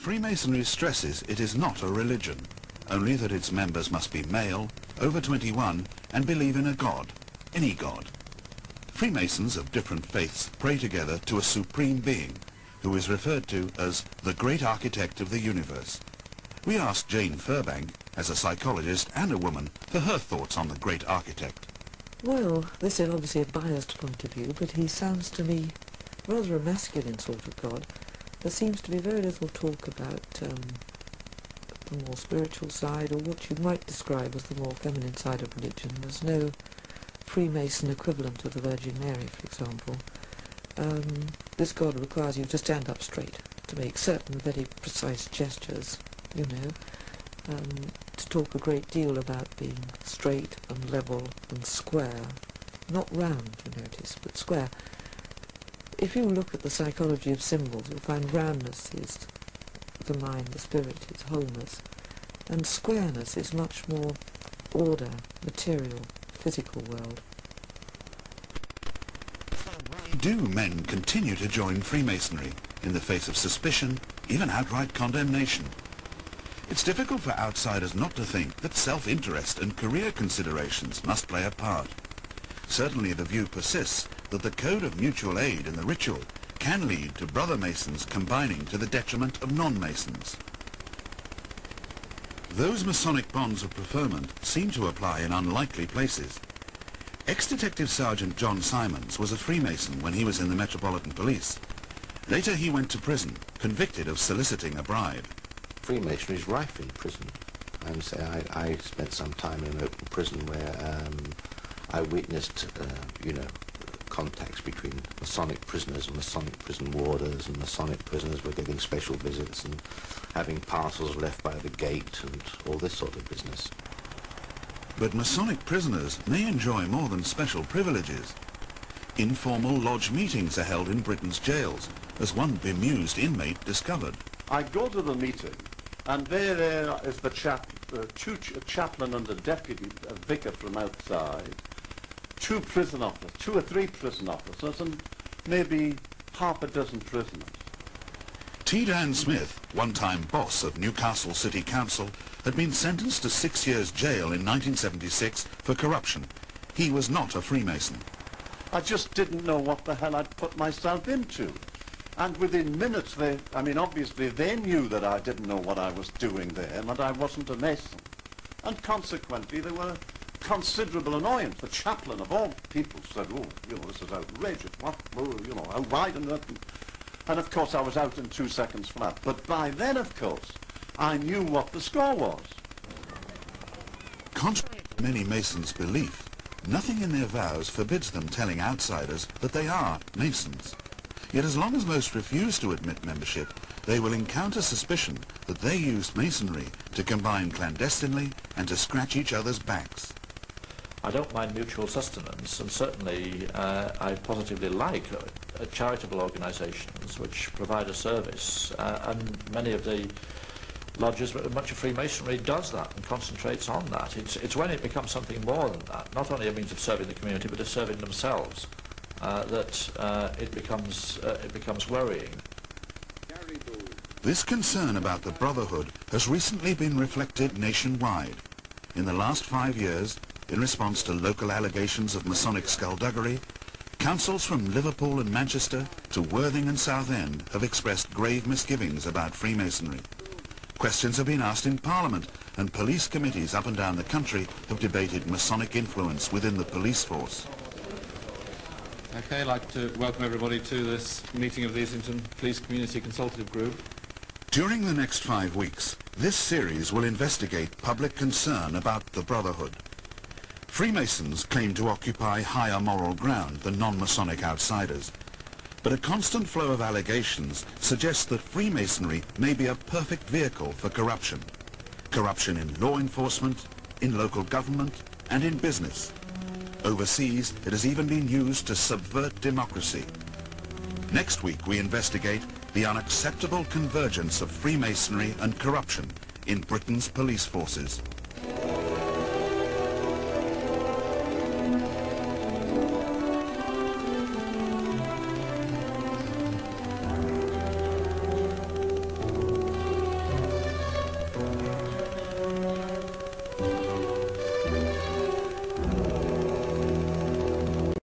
Freemasonry stresses it is not a religion, only that its members must be male, over 21, and believe in a god, any god. Freemasons of different faiths pray together to a supreme being, who is referred to as the great architect of the universe. We asked Jane Furbank, as a psychologist and a woman, for her thoughts on the great architect. Well, this is obviously a biased point of view, but he sounds to me rather a masculine sort of god. There seems to be very little talk about the more spiritual side, or what you might describe as the more feminine side of religion. There's no Freemason equivalent of the Virgin Mary, for example. This god requires you to stand up straight, to make certain very precise gestures, you know, to talk a great deal about being straight and level and square. Not round, you notice, but square. If you look at the psychology of symbols, you'll find roundness is the mind, the spirit, is wholeness, and squareness is much more order, material, physical world. Why do men continue to join Freemasonry in the face of suspicion, even outright condemnation? It's difficult for outsiders not to think that self-interest and career considerations must play a part. Certainly the view persists that the code of mutual aid in the ritual can lead to brother Masons combining to the detriment of non-Masons. Those Masonic bonds of preferment seem to apply in unlikely places. Ex-Detective Sergeant John Simons was a Freemason when he was in the Metropolitan Police. Later he went to prison, convicted of soliciting a bribe. Freemasonry is rife in prison. And say I spent some time in an open prison where I witnessed, you know, contacts between Masonic prisoners and Masonic prison warders, and Masonic prisoners were getting special visits and having parcels left by the gate and all this sort of business. But Masonic prisoners may enjoy more than special privileges. Informal lodge meetings are held in Britain's jails, as one bemused inmate discovered. I go to the meeting, and there is the chaplain and the deputy vicar from outside, two or three prison officers, and maybe half a dozen prisoners. T. Dan Smith, one-time boss of Newcastle City Council, had been sentenced to 6 years jail in 1976 for corruption. He was not a Freemason. I just didn't know what the hell I'd put myself into. And within minutes, obviously they knew that I didn't know what I was doing there, and that I wasn't a Mason. And consequently, there were considerable annoyance. The chaplain of all people said, oh, you know, this is outrageous. What? Oh, you know, how wide and that. And of course, I was out in 2 seconds flat. But by then, of course, I knew what the score was. Contrary to many Masons' belief, nothing in their vows forbids them telling outsiders that they are Masons. Yet as long as most refuse to admit membership, they will encounter suspicion that they used Masonry to combine clandestinely and to scratch each other's backs. I don't mind mutual sustenance, and certainly I positively like charitable organisations which provide a service, and many of the lodges, much of Freemasonry does that and concentrates on that. It's when it becomes something more than that, not only a means of serving the community but of serving themselves, that it becomes worrying. This concern about the Brotherhood has recently been reflected nationwide. In the last 5 years, in response to local allegations of Masonic skullduggery, councils from Liverpool and Manchester to Worthing and Southend have expressed grave misgivings about Freemasonry. Questions have been asked in Parliament, and police committees up and down the country have debated Masonic influence within the police force. Okay, I'd like to welcome everybody to this meeting of the Islington Police Community Consultative Group. During the next 5 weeks, this series will investigate public concern about the Brotherhood. Freemasons claim to occupy higher moral ground than non-Masonic outsiders, but a constant flow of allegations suggests that Freemasonry may be a perfect vehicle for corruption. Corruption in law enforcement, in local government, and in business. Overseas, it has even been used to subvert democracy. Next week, we investigate the unacceptable convergence of Freemasonry and corruption in Britain's police forces.